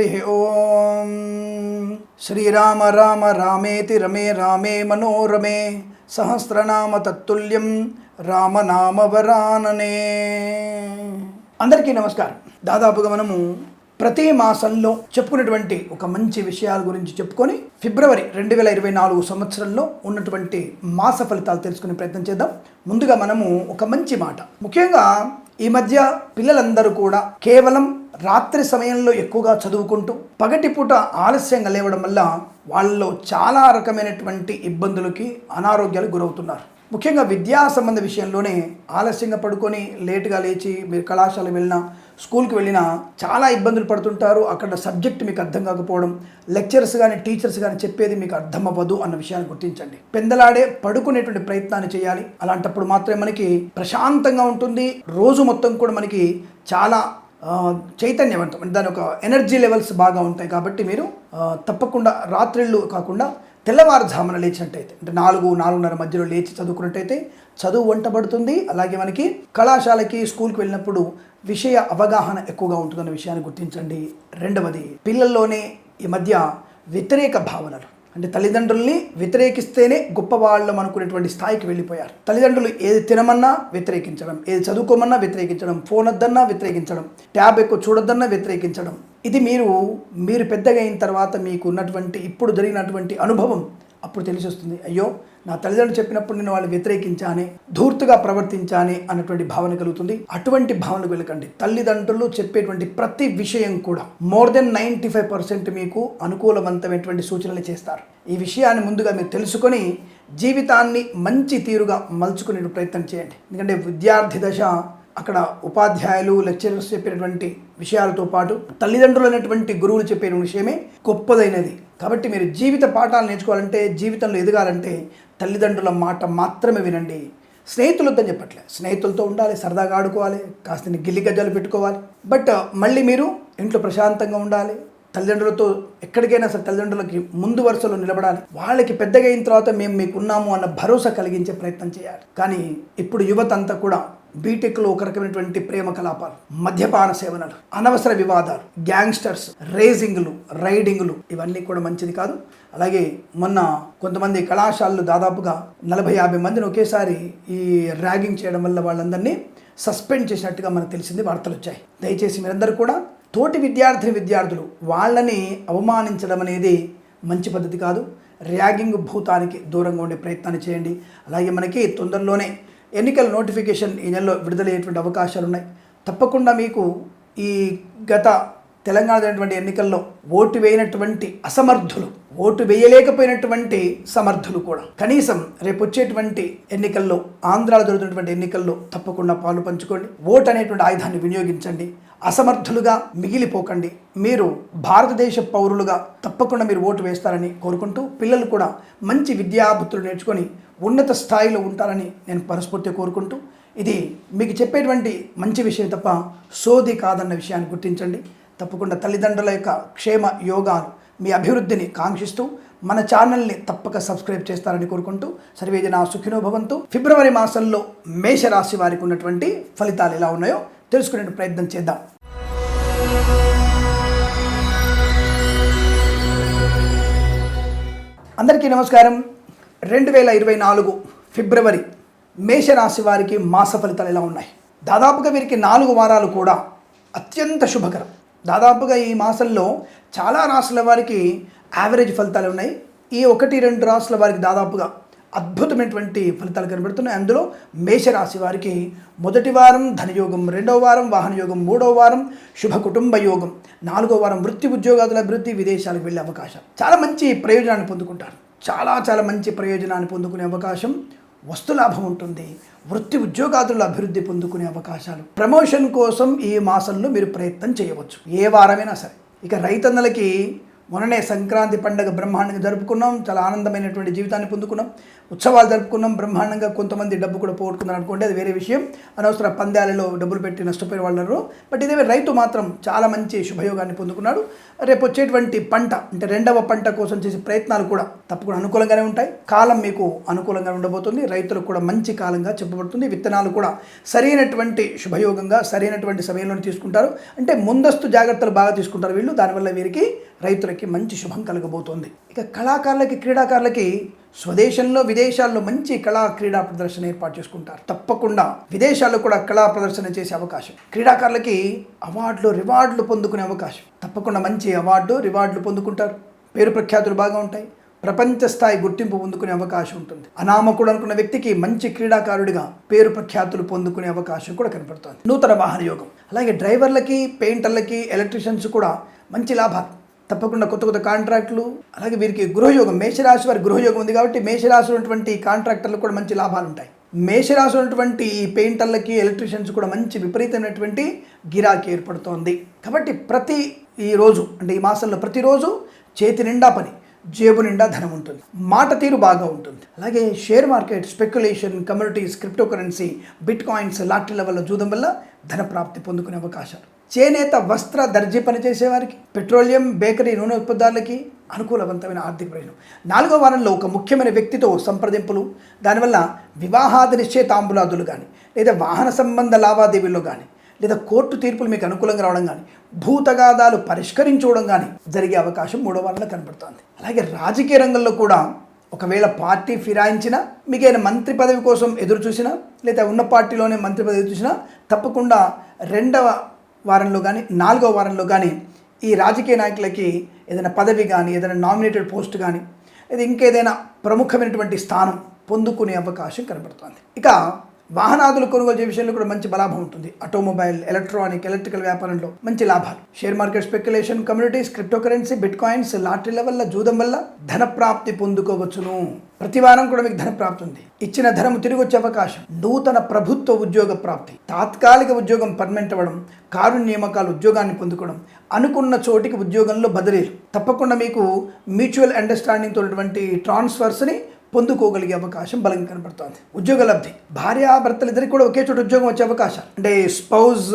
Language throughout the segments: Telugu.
हरि ओम श्रीराम राम रामेति रमे रामे मनोरमे सहस्रनाम तत्तुल्यं రామనామ వరాననే. అందరికీ నమస్కారం. దాదాపుగా మనము ప్రతి మాసంలో చెప్పుకునేటువంటి ఒక మంచి విషయాల గురించి చెప్పుకొని ఫిబ్రవరి 2024 సంవత్సరంలో ఉన్నటువంటి మాస ఫలితాలు తెలుసుకునే ప్రయత్నం చేద్దాం. ముందుగా మనము ఒక మంచి మాట, ముఖ్యంగా ఈ మధ్య పిల్లలందరూ కూడా కేవలం రాత్రి సమయంలో ఎక్కువగా చదువుకుంటూ పగటిపూట ఆలస్యంగా లేవడం వల్ల వాళ్ళలో చాలా రకమైనటువంటి ఇబ్బందులకి అనారోగ్యాలకు గురవుతున్నారు. ముఖ్యంగా విద్యా సంబంధ విషయంలోనే ఆలస్యంగా పడుకొని లేటుగా లేచి మీరు కళాశాలకు వెళ్ళినా స్కూల్కి వెళ్ళినా చాలా ఇబ్బందులు పడుతుంటారు. అక్కడ సబ్జెక్ట్ మీకు అర్థం కాకపోవడం, లెక్చరర్స్ కానీ టీచర్స్ కానీ చెప్పేది మీకు అర్థం అవ్వదు అన్న విషయాన్ని గుర్తించండి. పెందలాడే పడుకునేటువంటి ప్రయత్నాన్ని చేయాలి. అలాంటప్పుడు మాత్రమే మనకి ప్రశాంతంగా ఉంటుంది. రోజు మొత్తం కూడా మనకి చాలా చైతన్యవంతం, దాని ఒక ఎనర్జీ లెవెల్స్ బాగా ఉంటాయి. కాబట్టి మీరు తప్పకుండా రాత్రిళ్ళు కాకుండా తెల్లవారుజామున లేచినట్టయితే, అంటే 4-4:30 మధ్యలో లేచి చదువుకున్నట్టయితే చదువు వంటబడుతుంది. అలాగే మనకి కళాశాలకి స్కూల్కి వెళ్ళినప్పుడు విషయ అవగాహన ఎక్కువగా ఉంటుందన్న విషయాన్ని గుర్తించండి. రెండవది, పిల్లల్లోనే ఈ మధ్య వ్యతిరేక భావనలు, అంటే తల్లిదండ్రుల్ని వ్యతిరేకిస్తేనే గొప్పవాళ్ళం అనుకునేటువంటి స్థాయికి వెళ్ళిపోయారు. తల్లిదండ్రులు ఏది తినమన్నా వ్యతిరేకించడం, ఏది చదువుకోమన్నా వ్యతిరేకించడం, ఫోన్ వద్దన్నా వ్యతిరేకించడం, ట్యాబ్ ఎక్కువ చూడొద్దన్నా వ్యతిరేకించడం. ఇది మీరు పెద్దగా అయిన తర్వాత మీకు ఉన్నటువంటి ఇప్పుడు జరిగినటువంటి అనుభవం అప్పుడు తెలిసి వస్తుంది. అయ్యో, నా తల్లిదండ్రులు చెప్పినప్పుడు నేను వాళ్ళు వ్యతిరేకించానే, ధూర్తుగా ప్రవర్తించానే అన్నటువంటి భావన కలుగుతుంది. అటువంటి భావనకు వెళ్ళకండి. తల్లిదండ్రులు చెప్పేటువంటి ప్రతి విషయం కూడా మోర్ దెన్ 95% మీకు అనుకూలవంతమైనటువంటి సూచనలు చేస్తారు. ఈ విషయాన్ని ముందుగా మీరు తెలుసుకొని జీవితాన్ని మంచి తీరుగా మలుచుకునే ప్రయత్నం చేయండి. ఎందుకంటే విద్యార్థి దశ అక్కడ ఉపాధ్యాయులు లెక్చరర్స్ చెప్పినటువంటి విషయాలతో పాటు తల్లిదండ్రులు అనేటువంటి గురువులు చెప్పే విషయమే గొప్పదైనది. కాబట్టి మీరు జీవిత పాఠాలు నేర్చుకోవాలంటే, జీవితంలో ఎదగాలంటే తల్లిదండ్రుల మాట మాత్రమే వినండి. స్నేహితులతో చెప్పట్లే, స్నేహితులతో ఉండాలి, సరదాగా ఆడుకోవాలి, కాస్త గిల్లి గజ్జాలు పెట్టుకోవాలి. బట్ మళ్ళీ మీరు ఇంట్లో ప్రశాంతంగా ఉండాలి. తల్లిదండ్రులతో ఎక్కడికైనా సరే తల్లిదండ్రులకి ముందు వరుసలో నిలబడాలి. వాళ్ళకి పెద్దగా అయిన తర్వాత మేము మీకు ఉన్నాము అన్న భరోసా కలిగించే ప్రయత్నం చేయాలి. కానీ ఇప్పుడు యువత అంతా కూడా బీటెక్లో ఒక రకమైనటువంటి ప్రేమ కలాపాలు, మద్యపాన సేవనలు, అనవసర వివాదాలు, గ్యాంగ్స్టర్స్, రేసింగ్లు, రైడింగ్లు, ఇవన్నీ కూడా మంచిది కాదు. అలాగే మొన్న కొంతమంది కళాశాలలు దాదాపుగా 40-50 మందిని ఒకేసారి ఈ ర్యాగింగ్ చేయడం వల్ల వాళ్ళందరినీ సస్పెండ్ చేసినట్టుగా మనకు తెలిసింది, వార్తలు వచ్చాయి. దయచేసి మీరందరూ కూడా తోటి విద్యార్థులు వాళ్ళని అవమానించడం అనేది మంచి పద్ధతి కాదు. ర్యాగింగ్ భూతానికి దూరంగా ఉండే ప్రయత్నాన్ని చేయండి. అలాగే మనకి తొందరలోనే ఎన్నికల నోటిఫికేషన్ ఈ నెలలో విడుదలయ్యేటువంటి అవకాశాలు ఉన్నాయి. తప్పకుండా మీకు ఈ గత తెలంగాణ జరిగినటువంటి ఎన్నికల్లో ఓటు వేయనటువంటి అసమర్థులు, ఓటు వేయలేకపోయినటువంటి సమర్థులు కూడా కనీసం రేపు వచ్చేటువంటి ఎన్నికల్లో, ఆంధ్రాలో జరుగుతున్నటువంటి ఎన్నికల్లో తప్పకుండా పాలు పంచుకోండి. ఓటు అనేటువంటి ఆయుధాన్ని వినియోగించండి. అసమర్థులుగా మిగిలిపోకండి. మీరు భారతదేశ పౌరులుగా తప్పకుండా మీరు ఓటు వేస్తారని కోరుకుంటూ, పిల్లలు కూడా మంచి విద్యాబుద్ధులు నేర్చుకొని ఉన్నత స్థాయిలో ఉంటారని నేను మనస్ఫూర్తిగా కోరుకుంటూ, ఇది మీకు చెప్పేటువంటి మంచి విషయం తప్ప సోది కాదన్న విషయాన్ని గుర్తించండి. తప్పకుండా తల్లిదండ్రుల యొక్క క్షేమ యోగాలు, మీ అభివృద్ధిని కాంక్షిస్తూ మన ఛానల్ని తప్పక సబ్స్క్రైబ్ చేస్తారని కోరుకుంటూ, సర్వేజన సుఖినో భవంతు. ఫిబ్రవరి మాసంలో మేషరాశి వారికి ఉన్నటువంటి ఫలితాలు ఎలా ఉన్నాయో తెలుసుకునే ప్రయత్నం చేద్దాం. అందరికీ నమస్కారం. 2024 ఫిబ్రవరి మేషరాశి వారికి మాస ఫలితాలు ఎలా ఉన్నాయి? దాదాపుగా వీరికి 4 వారాలు కూడా అత్యంత శుభకరం. దాదాపుగా ఈ మాసంలో చాలా రాశుల వారికి యావరేజ్ ఫలితాలు ఉన్నాయి. ఈ 1-2 రాశుల వారికి దాదాపుగా అద్భుతమైనటువంటి ఫలితాలు కనబడుతున్నాయి. అందులో మేషరాశి వారికి మొదటి వారం ధనయోగం, 2వ వారం వాహన యోగం, 3వ వారం శుభ కుటుంబ యోగం, 4వ వారం వృత్తి ఉద్యోగాదుల అభివృద్ధి, విదేశాలకు వెళ్ళే అవకాశం, చాలా మంచి ప్రయోజనాన్ని పొందుకుంటారు. చాలా మంచి ప్రయోజనాన్ని పొందుకునే అవకాశం, వస్తులాభం ఉంటుంది. వృత్తి ఉద్యోగాదుల అభివృద్ధి పొందుకునే అవకాశాలు, ప్రమోషన్ కోసం ఈ మాసంలో మీరు ప్రయత్నం చేయవచ్చు, ఏ వారమైనా సరే. ఇక రైతన్నలకి మొన్ననే సంక్రాంతి పండుగ బ్రహ్మాండంగా జరుపుకున్నాం, చాలా ఆనందమైనటువంటి జీవితాన్ని పొందుకున్నాం, ఉత్సవాలు జరుపుకున్నాం బ్రహ్మాండంగా. కొంతమంది డబ్బు కూడా పోగొట్టుకున్నారు అనుకోండి, అది వేరే విషయం. అనవసర పందాలలో డబ్బులు పెట్టి నష్టపోయిన వాళ్ళు. బట్ ఇదే రైతు మాత్రం చాలా మంచి శుభయోగాన్ని పొందుకున్నాడు. రేపు వచ్చేటువంటి పంట అంటే రెండవ పంట కోసం చేసే ప్రయత్నాలు కూడా తప్పకుండా అనుకూలంగానే ఉంటాయి. కాలం మీకు అనుకూలంగా ఉండబోతుంది. రైతులకు కూడా మంచి కాలంగా చెప్పబడుతుంది. విత్తనాలు కూడా సరైనటువంటి శుభయోగంగా సరైనటువంటి సమయంలో తీసుకుంటారు. అంటే ముందస్తు జాగ్రత్తలు బాగా తీసుకుంటారు వీళ్ళు. దానివల్ల వీరికి రైతులకి మంచి శుభం కలగబోతోంది. ఇక కళాకారులకి, క్రీడాకారులకి స్వదేశంలో విదేశాల్లో మంచి కళా క్రీడా ప్రదర్శన ఏర్పాటు చేసుకుంటారు. తప్పకుండా విదేశాల్లో కూడా కళా ప్రదర్శన చేసే అవకాశం, క్రీడాకారులకి అవార్డులు రివార్డులు పొందుకునే అవకాశం, తప్పకుండా మంచి అవార్డు రివార్డులు పొందుకుంటారు. పేరు ప్రఖ్యాతులు బాగా ఉంటాయి. ప్రపంచ స్థాయి గుర్తింపు పొందుకునే అవకాశం ఉంటుంది. అనామకుడు అనుకున్న వ్యక్తికి మంచి క్రీడాకారుడిగా పేరు ప్రఖ్యాతులు పొందుకునే అవకాశం కూడా కనపడుతుంది. నూతన వాహన యోగం, అలాగే డ్రైవర్లకి, పెయింటర్లకి, ఎలక్ట్రీషియన్స్ కూడా మంచి లాభాలు. తప్పకుండా కొత్త కొత్త కాంట్రాక్టులు, అలాగే వీరికి గృహయోగం, మేషరాశి వారి గృహయోగం ఉంది కాబట్టి మేషరాశి ఉన్నటువంటి కాంట్రాక్టర్లకు కూడా మంచి లాభాలు ఉంటాయి. మేషరాశి ఉన్నటువంటి పెయింటర్లకి, ఎలక్ట్రీషియన్స్ కూడా మంచి విపరీతమైనటువంటి గిరాకీ ఏర్పడుతోంది. కాబట్టి ప్రతి ఈ రోజు అంటే ఈ మాసంలో ప్రతిరోజు చేతి నిండా పని, జేబు నిండా ధనం ఉంటుంది. మాట తీరు బాగా ఉంటుంది. అలాగే share market, speculation, communities, cryptocurrency, bitcoins, లాటరీల వల్ల జూదం వల్ల ధన ప్రాప్తి పొందుకునే అవకాశాలు. చేనేత, వస్త్ర, దర్జీ పనిచేసేవారికి, పెట్రోలియం, బేకరీ, నూనె ఉత్పత్తులకి అనుకూలవంతమైన ఆర్థిక ప్రయోజనం. 4వ వారంలో ఒక ముఖ్యమైన వ్యక్తితో సంప్రదింపులు, దానివల్ల వివాహాది నిశ్చయితాంబులాదులు కానీ, లేదా వాహన సంబంధ లావాదేవీల్లో కానీ, లేదా కోర్టు తీర్పులు మీకు అనుకూలంగా రావడం కానీ, భూతగాదాలు పరిష్కరించుకోవడం కానీ జరిగే అవకాశం 3వ వారంలో కనబడుతోంది. అలాగే రాజకీయ రంగంలో కూడా ఒకవేళ పార్టీ ఫిరాయించినా, మీకైనా మంత్రి పదవి కోసం ఎదురు చూసినా, లేదా ఉన్న పార్టీలోనే మంత్రి పదవి ఎదురు చూసినా, తప్పకుండా 2వ వారంలో కానీ 4వ వారంలో కానీ ఈ రాజకీయ నాయకులకి ఏదైనా పదవి కానీ, ఏదైనా నామినేటెడ్ పోస్ట్ కానీ, లేదా ఇంకేదైనా ప్రముఖమైనటువంటి స్థానం పొందుకునే అవకాశం కనబడుతుంది. ఇక వాహనాదులు కొనుగోలు చేసే విషయంలో కూడా మంచి బలాభం ఉంటుంది. ఆటోమొబైల్, ఎలక్ట్రానిక్, ఎలక్ట్రికల్ వ్యాపారంలో మంచి లాభాలు. Share market, speculation, communities, cryptocurrency, bitcoins, లాటరీల వల్ల, జూదం వల్ల ధన ప్రాప్తి పొందుకోవచ్చును. ప్రతి వారం కూడా మీకు ధన ప్రాప్తి ఉంది. ఇచ్చిన ధనము తిరిగి వచ్చే అవకాశం. నూతన ప్రభుత్వ ఉద్యోగ ప్రాప్తి, తాత్కాలిక ఉద్యోగం పర్మనెంట్ అవ్వడం, కారు నియామకాలు, ఉద్యోగాన్ని పొందుకోవడం, అనుకున్న చోటికి ఉద్యోగంలో బదిలీలు, తప్పకుండా మీకు మ్యూచువల్ అండర్స్టాండింగ్తో ఉన్నటువంటి ట్రాన్స్ఫర్స్ని పొందుకోగలిగే అవకాశం బలంగా కనబడుతుంది. ఉద్యోగ లబ్ధి, భార్యాభర్తలు ఇద్దరికి కూడా ఒకే చోట ఉద్యోగం వచ్చే అవకాశాలు, అంటే స్పౌజ్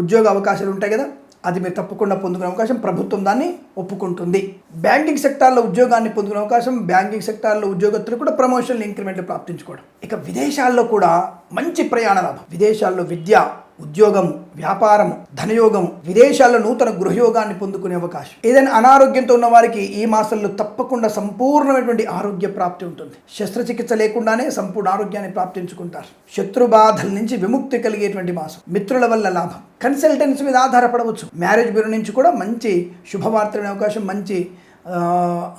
ఉద్యోగ అవకాశాలు ఉంటాయి కదా, అది మీరు తప్పకుండా పొందుకునే అవకాశం ప్రభుత్వం దాన్ని ఒప్పుకుంటుంది. బ్యాంకింగ్ సెక్టార్లో ఉద్యోగాన్ని పొందుకునే అవకాశం, బ్యాంకింగ్ సెక్టార్లో ఉద్యోగస్తులు కూడా ప్రమోషన్లు, ఇంక్రిమెంట్లు ప్రాప్తించుకోవడం. ఇక విదేశాల్లో కూడా మంచి ప్రయాణ లాభం. విదేశాల్లో విద్య, ఉద్యోగము, వ్యాపారము, ధనయోగము, విదేశాల్లో నూతన గృహయోగాన్ని పొందుకునే అవకాశం. ఏదైనా అనారోగ్యంతో ఉన్న వారికి ఈ మాసంలో తప్పకుండా సంపూర్ణమైనటువంటి ఆరోగ్య ప్రాప్తి ఉంటుంది. శస్త్రచికిత్స లేకుండానే సంపూర్ణ ఆరోగ్యాన్ని ప్రాప్తించుకుంటారు. శత్రు బాధల నుంచి విముక్తి కలిగేటువంటి మాసం. మిత్రుల వల్ల లాభం. కన్సల్టెన్సీ మీద ఆధారపడవచ్చు. మ్యారేజ్ బ్యూరో నుంచి కూడా మంచి శుభవార్త అనే అవకాశం, మంచి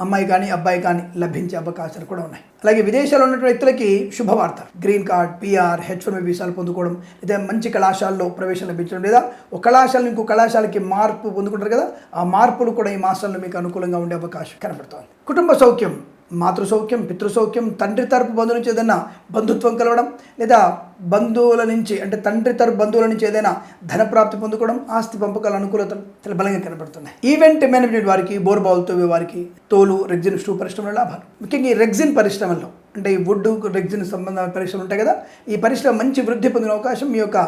అమ్మాయి కానీ అబ్బాయి కానీ లభించే అవకాశాలు కూడా ఉన్నాయి. అలాగే విదేశాల్లో ఉన్నటువంటి వ్యక్తులకి శుభవార్త, గ్రీన్ కార్డ్, పిఆర్, H1B వీసాలు పొందుకోవడం, లేదా మంచి కళాశాలలో ప్రవేశం లభించడం, లేదా ఒక కళాశాల ఇంకో కళాశాలకి మార్పు పొందుకుంటారు కదా, ఆ మార్పులు కూడా ఈ మాసాల్లో మీకు అనుకూలంగా ఉండే అవకాశం కనబడుతుంది. కుటుంబ సౌఖ్యం, మాతృ సౌఖ్యం, పితృ సౌఖ్యం, తండ్రి తరపు బంధువుల నుంచి ఏదైనా బంధుత్వం కలవడం, లేదా బంధువుల నుంచి అంటే తండ్రి తరపు బంధువుల నుంచి ఏదైనా ధన ప్రాప్తి పొందుకోవడం, ఆస్తి పంపకాల అనుకూలతలు చాలా బలంగా కనబడుతున్నాయి. ఈవెంట్ మేనేజ్మెంట్ వారికి, బోర్బావులతో వారికి, తోలు, రెగ్జిన్, స్టూ పరిశ్రమల లాభాలు. ముఖ్యంగా ఈ రెగ్జిన్ పరిశ్రమల్లో, అంటే ఈ వుడ్, రెగ్జిన్ సంబంధ పరిశ్రమలు ఉంటాయి కదా, ఈ పరిశ్రమ మంచి వృద్ధి పొందిన అవకాశం. మీ యొక్క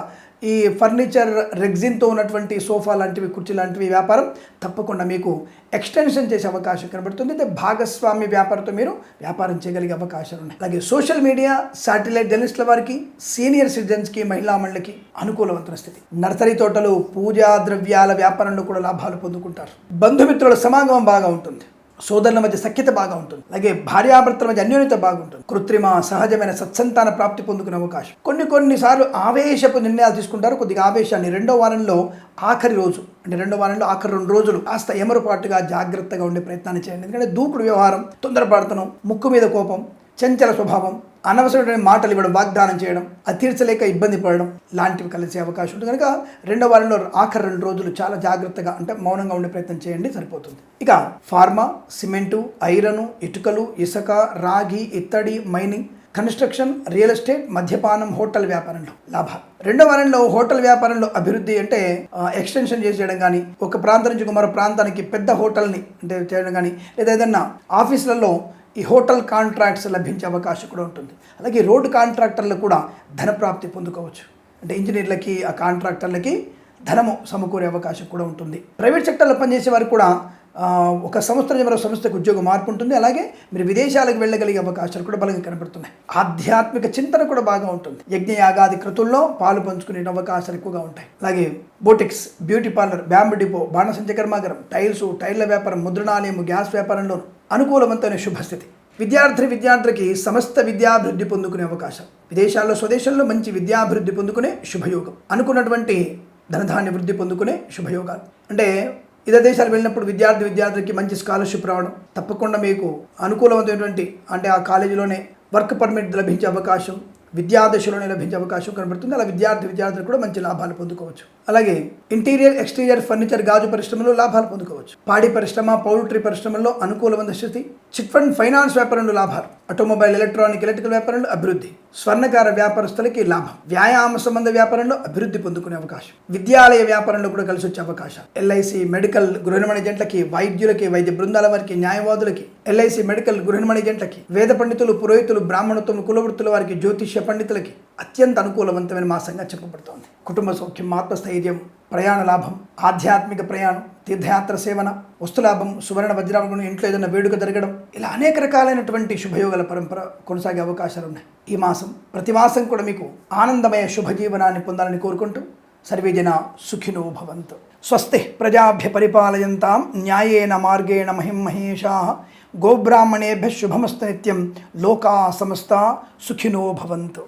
ఈ ఫర్నిచర్, రెగ్జిన్తో ఉన్నటువంటి సోఫా లాంటివి, కుర్చీ లాంటివి వ్యాపారం తప్పకుండా మీకు ఎక్స్టెన్షన్ చేసే అవకాశం కనబడుతుంది. అయితే భాగస్వామి వ్యాపారంతో మీరు వ్యాపారం చేయగలిగే అవకాశాలు ఉన్నాయి. అలాగే సోషల్ మీడియా, శాటిలైట్ జర్నలిస్టుల వారికి, సీనియర్ సిటిజన్స్కి, మహిళా మండలికి అనుకూలవంతమైన స్థితి. నర్సరీ తోటలు, పూజా ద్రవ్యాల వ్యాపారంలో కూడా లాభాలు పొందుకుంటారు. బంధుమిత్రుల సమాగమం బాగా ఉంటుంది. సోదరుల మధ్య సఖ్యత బాగా ఉంటుంది. అలాగే భార్యాభర్తల మధ్య అన్యోన్యత బాగుంటుంది. కృత్రిమ, సహజమైన సత్సంతాన ప్రాప్తి పొందుకునే అవకాశం. కొన్నిసార్లు ఆవేశపు నిర్ణయాలు తీసుకుంటారు. కొద్దిగా ఆవేశాన్ని 2వ వారంలో ఆఖరి రోజు, అంటే 2వ వారంలో ఆఖరి 2 రోజులు కాస్త ఎమరుపాటుగా జాగ్రత్తగా ఉండే ప్రయత్నాన్ని చేయండి. ఎందుకంటే దూకుడు వ్యవహారం, తొందరపడతనం, ముక్కు మీద కోపం, చంచల స్వభావం, అనవసరమైన మాటలు ఇవ్వడం, వాగ్దానం చేయడం, అది తీర్చలేక ఇబ్బంది పడడం లాంటివి కలిసే అవకాశం ఉంటుంది. కనుక 2వ వారంలో ఆఖరి 2 రోజులు చాలా జాగ్రత్తగా, అంటే మౌనంగా ఉండే ప్రయత్నం చేయండి, సరిపోతుంది. ఇక ఫార్మా, సిమెంటు, ఐరను, ఇటుకలు, ఇసుక, రాగి, ఇత్తడి, మైనింగ్, కన్స్ట్రక్షన్, రియల్ ఎస్టేట్, మద్యపానం, హోటల్ వ్యాపారంలో లాభాలు. రెండో వారంలో హోటల్ వ్యాపారంలో అభివృద్ధి అంటే ఎక్స్టెన్షన్ చేయడం కానీ, ఒక ప్రాంతం నుంచి మరో ప్రాంతానికి పెద్ద హోటల్ని అంటే చేయడం కానీ, లేదా ఏదన్నా ఆఫీసులలో ఈ హోటల్ కాంట్రాక్ట్స్ లభించే అవకాశం కూడా ఉంటుంది. అలాగే రోడ్డు కాంట్రాక్టర్లు కూడా ధనప్రాప్తి పొందుకోవచ్చు. అంటే ఇంజనీర్లకి, ఆ కాంట్రాక్టర్లకి ధనము సమకూరే అవకాశం కూడా ఉంటుంది. ప్రైవేట్ సెక్టర్లో పనిచేసే వారు కూడా ఒక సంస్థ నుంచి మరో సంస్థకు ఉద్యోగ మార్పు ఉంటుంది. అలాగే మీరు విదేశాలకు వెళ్ళగలిగే అవకాశాలు కూడా బలంగా కనబడుతున్నాయి. ఆధ్యాత్మిక చింతన కూడా బాగా ఉంటుంది. యజ్ఞయాగాది కృతుల్లో పాలు పంచుకునే అవకాశాలు ఎక్కువగా ఉంటాయి. అలాగే boutiques, beauty parlour, bamboo depot, బాణసంచ కర్మాగారం, టైర్ల వ్యాపారం, ముద్రణాలయం, గ్యాస్ వ్యాపారంలోనూ అనుకూలవంతమైన శుభస్థితి. విద్యార్థులకి సమస్త విద్యాభివృద్ధి పొందుకునే అవకాశం. విదేశాల్లో, స్వదేశంలో మంచి విద్యాభివృద్ధి పొందుకునే శుభయోగం. అనుకున్నటువంటి ధనధాన్య వృద్ధి పొందుకునే శుభయోగాలు. అంటే ఇతర దేశాలు వెళ్ళినప్పుడు విద్యార్థులకి మంచి స్కాలర్షిప్ రావడం, తప్పకుండా మీకు అనుకూలమైనటువంటి అంటే ఆ కాలేజీలోనే వర్క్ పర్మిట్ లభించే అవకాశం, విద్యాదశలోనే లభించే అవకాశం కనబడుతుంది. అలా విద్యార్థులు కూడా మంచి లాభాలు పొందుకోవచ్చు. అలాగే ఇంటీరియర్, ఎక్స్టీరియర్, ఫర్నిచర్, గాజు పరిశ్రమలో లాభాలు పొందుకోవచ్చు. పాడి పరిశ్రమ, పౌల్ట్రీ పరిశ్రమల్లో అనుకూలమైన స్థితి. చిట్ ఫండ్ ఫైనాన్స్ వ్యాపారంలో లాభాలు. ఆటోమొబైల్, ఎలక్ట్రికల్ వ్యాపారంలో అభివృద్ధి. స్వర్ణకార వ్యాపారస్తులకి లాభం. వ్యాయామ సంబంధ వ్యాపారంలో అభివృద్ధి పొందుకునే అవకాశం. విద్యాలయ వ్యాపారంలో కూడా కలిసి వచ్చే అవకాశం. ఎల్ఐసి, మెడికల్, గృహ నిర్మాణ ఏజెంట్లకి, వైద్యులకి, వైద్య బృందాల వారికి, న్యాయవాదులకి, ఎల్ఐసి, మెడికల్, గృహ నిర్మాణ ఏజెంట్లకి, వేద పండితులు, పురోహితులు, బ్రాహ్మణత్వం, కులవృత్తుల వారికి, జ్యోతిష్య పండితులకి అత్యంత అనుకూలవంతమైన మాసంగా చెప్పబడుతోంది. కుటుంబ సౌఖ్యం, ఆత్మస్థైర్యం, ప్రయాణ లాభం, ఆధ్యాత్మిక ప్రయాణం, తీర్థయాత్ర సేవన, వస్తులాభం, సువర్ణ వజ్రాభం, ఇంట్లో ఏదైనా వేడుక జరగడం, ఇలా అనేక రకాలైనటువంటి శుభయోగాల పరంపర కొనసాగే అవకాశాలు ఉన్నాయి. ఈ మాసం ప్రతి మాసం కూడా మీకు ఆనందమయ శుభజీవనాన్ని పొందాలని కోరుకుంటూ సర్వే జనా సుఖినో భవంతు. స్వస్తి ప్రజాభ్య పరిపాలయంతాం న్యాయేన మార్గేణ మహిం మహేషాః. గోబ్రాహ్మణేభ్యః శుభమస్తు నిత్యం. లోకా సమస్తా సుఖినో భవంతు.